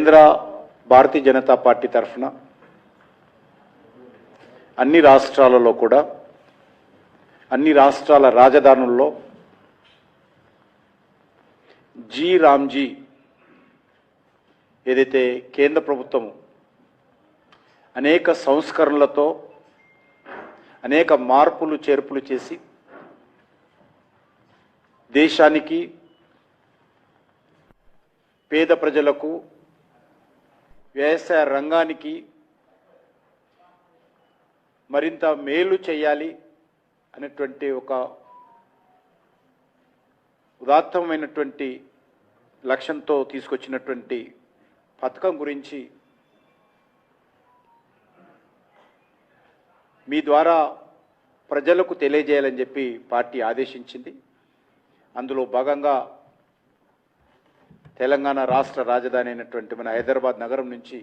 కేంద్ర భారతీయ జనతా పార్టీ తరఫున అన్ని రాష్ట్రాలలో కూడా అన్ని రాష్ట్రాల రాజధానుల్లో జీ రామ్జీ ఏదైతే కేంద్ర ప్రభుత్వం అనేక సంస్కరణలతో అనేక మార్పులు చేర్పులు చేసి దేశానికి పేద ప్రజలకు వ్యవసాయ రంగానికి మరింత మేలు చేయాలి అనేటువంటి ఒక ఉదాత్తమైనటువంటి లక్ష్యంతో తీసుకొచ్చినటువంటి పథకం గురించి మీ ద్వారా ప్రజలకు తెలియజేయాలని చెప్పి పార్టీ ఆదేశించింది. అందులో భాగంగా తెలంగాణ రాష్ట్ర రాజధాని అయినటువంటి మన హైదరాబాద్ నగరం నుంచి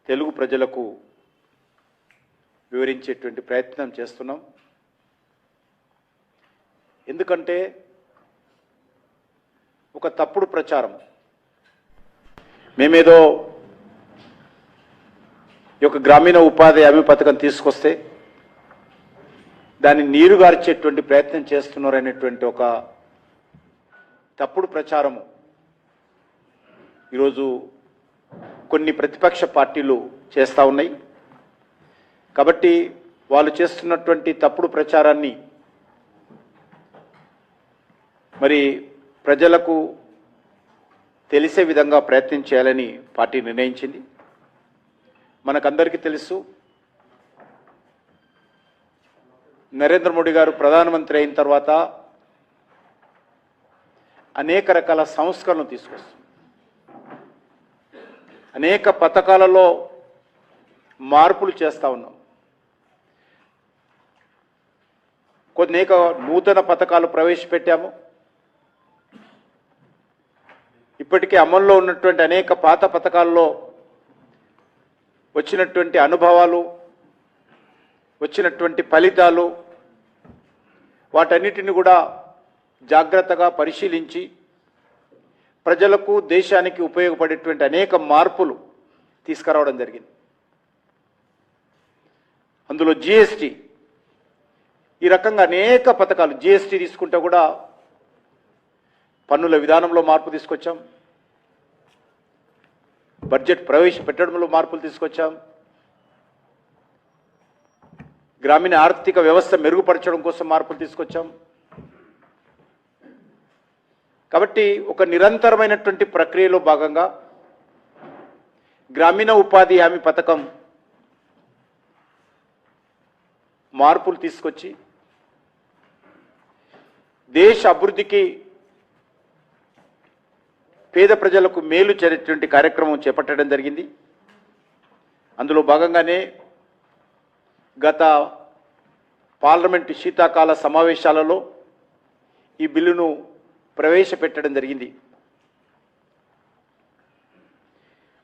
తెలుగు ప్రజలకు వివరించేటువంటి ప్రయత్నం చేస్తున్నాం. ఎందుకంటే ఒక తప్పుడు ప్రచారం, మేమేదో ఈ యొక్క గ్రామీణ ఉపాధి హామీ పథకం తీసుకొస్తే దాన్ని నీరుగార్చేటువంటి ప్రయత్నం చేస్తున్నారు అనేటువంటి ఒక తప్పుడు ప్రచారము ఈరోజు కొన్ని ప్రతిపక్ష పార్టీలు చేస్తూ ఉన్నాయి. కాబట్టి వాళ్ళు చేస్తున్నటువంటి తప్పుడు ప్రచారాన్ని మరి ప్రజలకు తెలిసే విధంగా ప్రయత్నం చేయాలని పార్టీ నిర్ణయించింది. మనకందరికీ తెలుసు, నరేంద్ర మోడీ గారు ప్రధానమంత్రి అయిన తర్వాత అనేక రకాల సంస్కరణలు తీసుకొస్తారు. అనేక పథకాలలో మార్పులు చేస్తూ ఉన్నాం. అనేక నూతన పథకాలు ప్రవేశపెట్టాము. ఇప్పటికే అమల్లో ఉన్నటువంటి అనేక పాత పథకాల్లో వచ్చినటువంటి అనుభవాలు, వచ్చినటువంటి ఫలితాలు, వాటన్నిటిని కూడా జాగ్రత్తగా పరిశీలించి ప్రజలకు దేశానికి ఉపయోగపడేటువంటి అనేక మార్పులు తీసుకురావడం జరిగింది. అందులో జిఎస్టీ, ఈ రకంగా అనేక పథకాలు, జిఎస్టీ తీసుకుంటే కూడా పన్నుల విధానంలో మార్పు తీసుకొచ్చాం, బడ్జెట్ ప్రవేశపెట్టడంలో మార్పులు తీసుకొచ్చాం, గ్రామీణ ఆర్థిక వ్యవస్థ మెరుగుపరచడం కోసం మార్పులు తీసుకొచ్చాం. కాబట్టి ఒక నిరంతరమైనటువంటి ప్రక్రియలో భాగంగా గ్రామీణ ఉపాధి హామీ పథకం మార్పులు తీసుకొచ్చి దేశ అభివృద్ధికి, పేద ప్రజలకు మేలు చేసేటువంటి కార్యక్రమం చేపట్టడం జరిగింది. అందులో భాగంగానే గత పార్లమెంటు శీతాకాల సమావేశాలలో ఈ బిల్లును ప్రవేశపెట్టడం జరిగింది.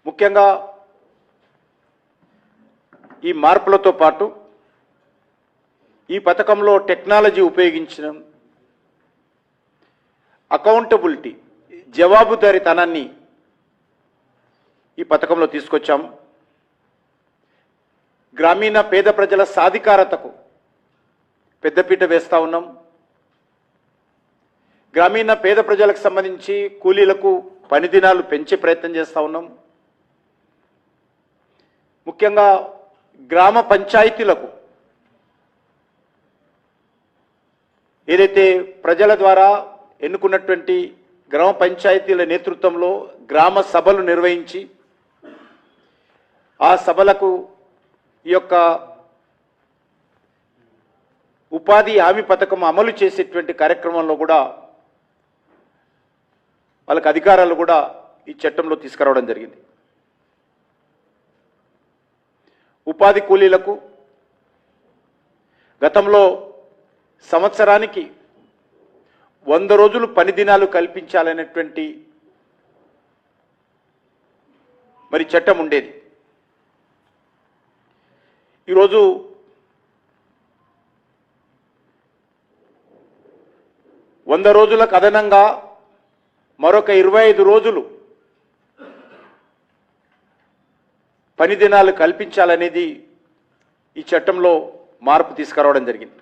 ముఖ్యంగా ఈ మార్పులతో పాటు ఈ పథకంలో టెక్నాలజీ ఉపయోగించడం, అకౌంటబిలిటీ, జవాబుదారీతనాన్ని ఈ పథకంలో తీసుకొచ్చాము. గ్రామీణ పేద ప్రజల సాధికారతకు పెద్దపీట వేస్తూ ఉన్నాం. గ్రామీణ పేద ప్రజలకు సంబంధించి కూలీలకు పని దినాలు పెంచే ప్రయత్నం చేస్తూ ఉన్నాం. ముఖ్యంగా గ్రామ పంచాయతీలకు ఏదైతే ప్రజల ద్వారా ఎన్నుకున్నటువంటి గ్రామ పంచాయతీల నేతృత్వంలో గ్రామ సభలు నిర్వహించి ఆ సభలకు ఈ యొక్క ఉపాధి హామీ పథకం అమలు చేసేటువంటి కార్యక్రమంలో కూడా వాళ్ళకి అధికారాలు కూడా ఈ చట్టంలో తీసుకురావడం జరిగింది. ఉపాధి కూలీలకు గతంలో సంవత్సరానికి 100 రోజులు పని దినాలు కల్పించాలనేటువంటి మరి చట్టం ఉండేది. ఈరోజు వంద రోజులకు అదనంగా మరొక 25 రోజులు పని దినాలు కల్పించాలనేది ఈ చట్టంలో మార్పు తీసుకురావడం జరిగింది.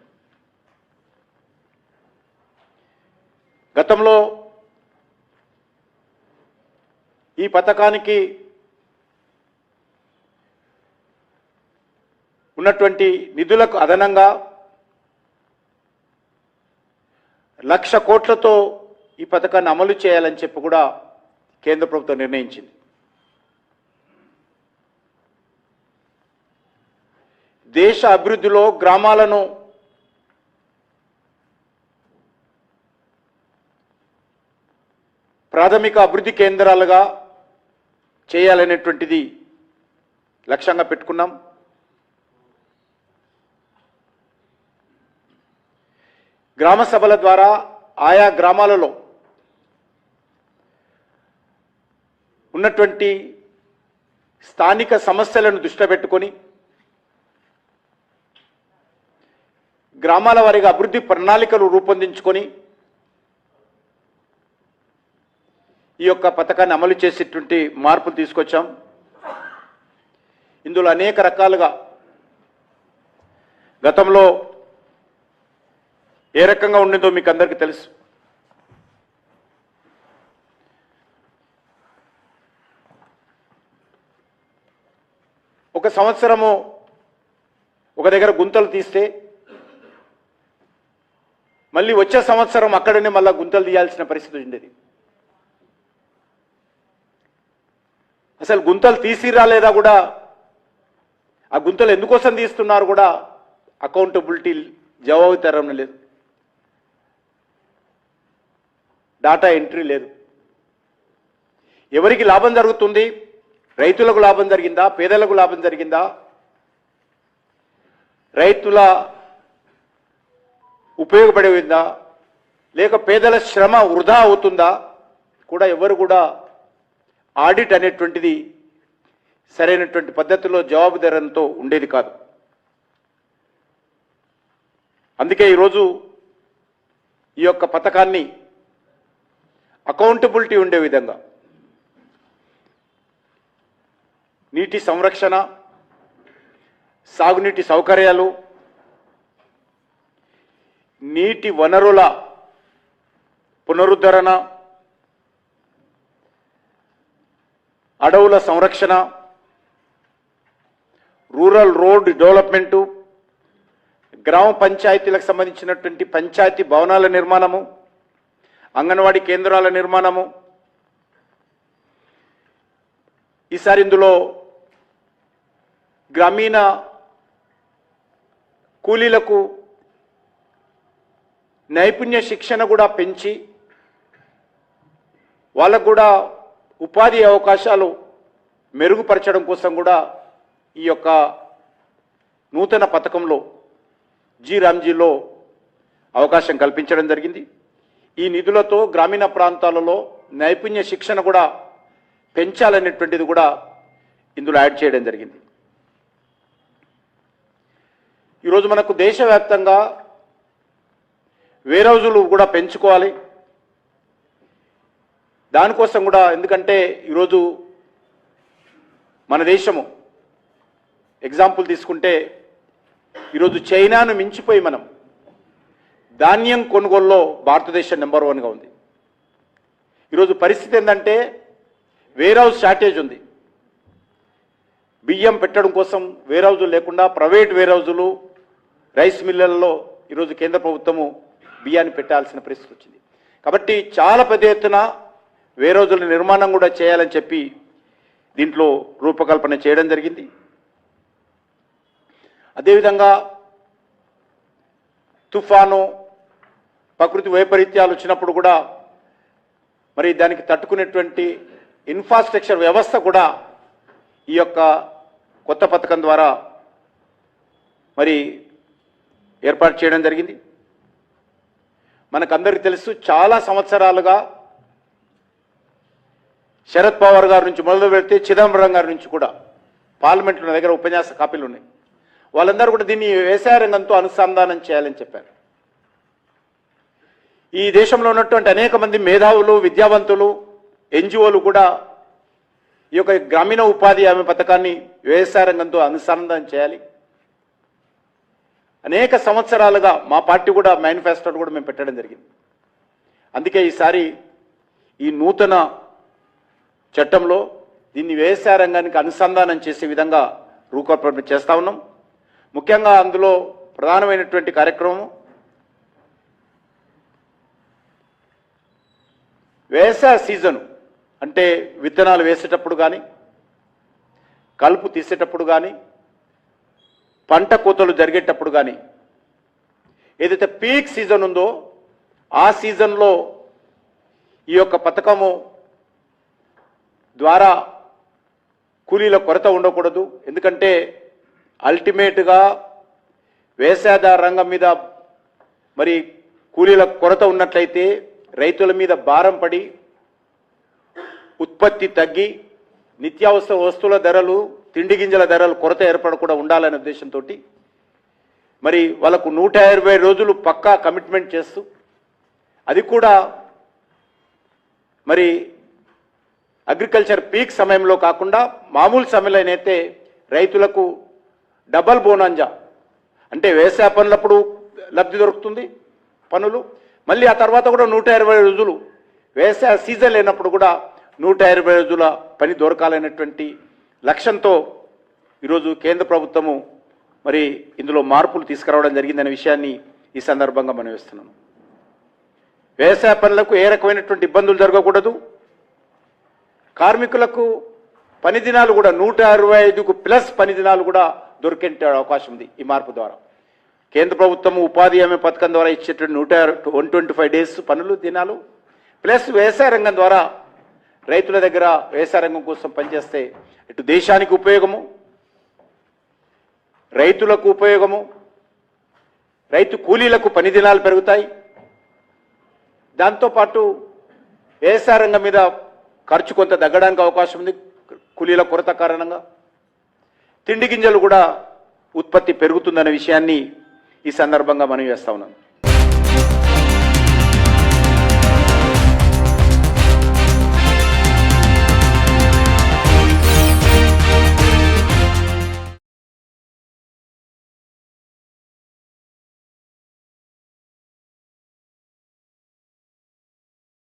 గతంలో ఈ పథకానికి ఉన్నటువంటి నిధులకు అదనంగా 1,00,000 కోట్లతో ఈ పథకాన్ని అమలు చేయాలని చెప్పి కూడా కేంద్ర ప్రభుత్వం నిర్ణయించింది. దేశ అభివృద్ధిలో గ్రామాలను ప్రాథమిక అభివృద్ధి కేంద్రాలుగా చేయాలనేటువంటిది లక్ష్యంగా పెట్టుకున్నాం. గ్రామ సభల ద్వారా ఆయా గ్రామాలలో ఉన్నటువంటి స్థానిక సమస్యలను దృష్టిలో పెట్టుకొని గ్రామాల వారీగా అభివృద్ధి ప్రణాళికలు రూపొందించుకొని ఈ యొక్క పథకాన్ని అమలు చేసేటువంటి మార్పులు తీసుకొచ్చాం. ఇందులో అనేక రకాలుగా గతంలో ఏ రకంగా ఉండిందో మీకు అందరికీ తెలుసు. ఒక సంవత్సరము ఒక దగ్గర గుంతలు తీస్తే మళ్ళీ వచ్చే సంవత్సరం అక్కడనే మళ్ళీ గుంతలు తీయాల్సిన పరిస్థితి ఉండేది. అసలు గుంతలు తీసిరా లేదా కూడా, ఆ గుంతలు ఎందుకోసం తీస్తున్నారు కూడా అకౌంటబిలిటీ జవాబుదారం లేదు, డాటా ఎంట్రీ లేదు. ఎవరికి లాభం జరుగుతుంది? రైతులకు లాభం జరిగిందా? పేదలకు లాభం జరిగిందా? రైతుల ఉపయోగపడేదా లేక పేదల శ్రమ వృధా అవుతుందా కూడా ఎవరు కూడా ఆడిట్ అనేటువంటిది సరైనటువంటి పద్ధతిలో జవాబుదారంతో ఉండేది కాదు. అందుకే ఈరోజు ఈ యొక్క పథకాన్ని అకౌంటబిలిటీ ఉండే విధంగా నీటి సంరక్షణ, సాగునీటి సౌకర్యాలు, నీటి వనరుల పునరుద్ధరణ, అడవుల సంరక్షణ, రూరల్ రోడ్ డెవలప్మెంటు, గ్రామ పంచాయతీలకు సంబంధించినటువంటి పంచాయతీ భవనాల నిర్మాణము, అంగన్వాడీ కేంద్రాల నిర్మాణము. ఈసారి ఇందులో గ్రామీణ కూలీలకు నైపుణ్య శిక్షణ కూడా పెంచి వాళ్ళకు కూడా ఉపాధి అవకాశాలు మెరుగుపరచడం కోసం కూడా ఈ యొక్క నూతన పథకంలో రామ్జీలో అవకాశం కల్పించడం జరిగింది. ఈ నిధులతో గ్రామీణ ప్రాంతాలలో నైపుణ్య శిక్షణ కూడా పెంచాలనేటువంటిది కూడా ఇందులో యాడ్ చేయడం జరిగింది. ఈరోజు మనకు దేశవ్యాప్తంగా వేర్ హౌజులు కూడా పెంచుకోవాలి. దానికోసం కూడా, ఎందుకంటే ఈరోజు మన దేశము ఎగ్జాంపుల్ తీసుకుంటే ఈరోజు చైనాను మించిపోయి మనం ధాన్యం కొనుగోలులో భారతదేశం నెంబర్ 1గా ఉంది. ఈరోజు పరిస్థితి ఏంటంటే వేర్ హౌస్ షార్టేజ్ ఉంది. బియ్యం పెట్టడం కోసం వేర్ హౌజులు లేకుండా ప్రైవేట్ వేర్ హౌజులు, రైస్ మిల్లల్లో ఈరోజు కేంద్ర ప్రభుత్వము బియ్యాన్ని పెట్టాల్సిన పరిస్థితి వచ్చింది. కాబట్టి చాలా పెద్ద ఎత్తున వేర్ హౌజుల నిర్మాణం కూడా చేయాలని చెప్పి దీంట్లో రూపకల్పన చేయడం జరిగింది. అదేవిధంగా తుఫాను, ప్రకృతి వైపరీత్యాలు వచ్చినప్పుడు కూడా మరి దానికి తట్టుకునేటువంటి ఇన్ఫ్రాస్ట్రక్చర్ వ్యవస్థ కూడా ఈ యొక్క కొత్త పథకం ద్వారా మరి ఏర్పాటు చేయడం జరిగింది. మనకందరికీ తెలుసు, చాలా సంవత్సరాలుగా శరద్ పవార్ గారి నుంచి మొదలు పెడితే చిదంబరం గారి నుంచి కూడా పార్లమెంట్లో నా దగ్గర ఉపన్యాస కాపీలు ఉన్నాయి. వాళ్ళందరూ కూడా దీన్ని వ్యవసాయ రంగంతో అనుసంధానం చేయాలని చెప్పారు. ఈ దేశంలో ఉన్నటువంటి అనేక మంది మేధావులు, విద్యావంతులు, ఎన్జిఓలు కూడా ఈ యొక్క గ్రామీణ ఉపాధి హామీ పథకాన్ని వ్యవసాయ రంగంతో అనుసంధానం చేయాలి. అనేక సంవత్సరాలుగా మా పార్టీ కూడా మేనిఫెస్టోను కూడా మేము పెట్టడం జరిగింది. అందుకే ఈసారి ఈ నూతన చట్టంలో దీన్ని వ్యవసాయ రంగానికి అనుసంధానం చేసే విధంగా రూపకల్పన చేస్తూ ఉన్నాం. ముఖ్యంగా అందులో ప్రధానమైనటువంటి కార్యక్రమం వ్యవసాయ సీజను అంటే విత్తనాలు వేసేటప్పుడు కానీ, కలుపు తీసేటప్పుడు కానీ, పంట కోతలు జరిగేటప్పుడు కానీ ఏదైతే పీక్ సీజన్ ఉందో ఆ సీజన్లో ఈ యొక్క పథకము ద్వారా కూలీల కొరత ఉండకూడదు. ఎందుకంటే అల్టిమేట్గా వ్యవసాయ రంగం మీద మరి కూలీల కొరత ఉన్నట్లయితే రైతుల మీద భారం పడి ఉత్పత్తి తగ్గి నిత్యావసర వస్తువుల ధరలు, తిండి గింజల ధరలు కొరత ఏర్పడకుండా ఉండాలనే ఉద్దేశంతో మరి వాళ్ళకు 120 రోజులు పక్కా కమిట్మెంట్ చేస్తూ అది కూడా మరి అగ్రికల్చర్ పీక్ సమయంలో కాకుండా మామూలు సమయంలోనైతే రైతులకు డబల్ బోనాంజా అంటే వ్యవసాయ పనులప్పుడు లబ్ధి దొరుకుతుంది పనులు, మళ్ళీ ఆ తర్వాత కూడా 120 రోజులు వ్యవసాయ సీజన్ లేనప్పుడు కూడా 120 రోజుల పని దొరకాలనేటువంటి లక్ష్యంతో ఈరోజు కేంద్ర ప్రభుత్వము మరి ఇందులో మార్పులు తీసుకురావడం జరిగిందనే విషయాన్ని ఈ సందర్భంగా మనం వేస్తున్నాను. వ్యవసాయ పనులకు ఏ రకమైనటువంటి ఇబ్బందులు జరగకూడదు. కార్మికులకు పని దినాలు కూడా 165కు ప్లస్ పని దినాలు కూడా దొరికే అవకాశం ఉంది ఈ మార్పు ద్వారా. కేంద్ర ప్రభుత్వం ఉపాధి హామీ పథకం ద్వారా ఇచ్చేటువంటి 125 డేస్ పనులు దినాలు ప్లస్ వ్యవసాయ రంగం ద్వారా రైతుల దగ్గర వ్యవసాయ రంగం కోసం పనిచేస్తే ఇటు దేశానికి ఉపయోగము, రైతులకు ఉపయోగము, రైతు కూలీలకు పని దినాలు పెరుగుతాయి. దాంతోపాటు వ్యవసాయ రంగం మీద ఖర్చు కొంత తగ్గడానికి అవకాశం ఉంది కూలీల కొరత కారణంగా. తిండి గింజలు కూడా ఉత్పత్తి పెరుగుతుందనే విషయాన్ని ఈ సందర్భంగా మనం చేస్తా ఉన్నాం.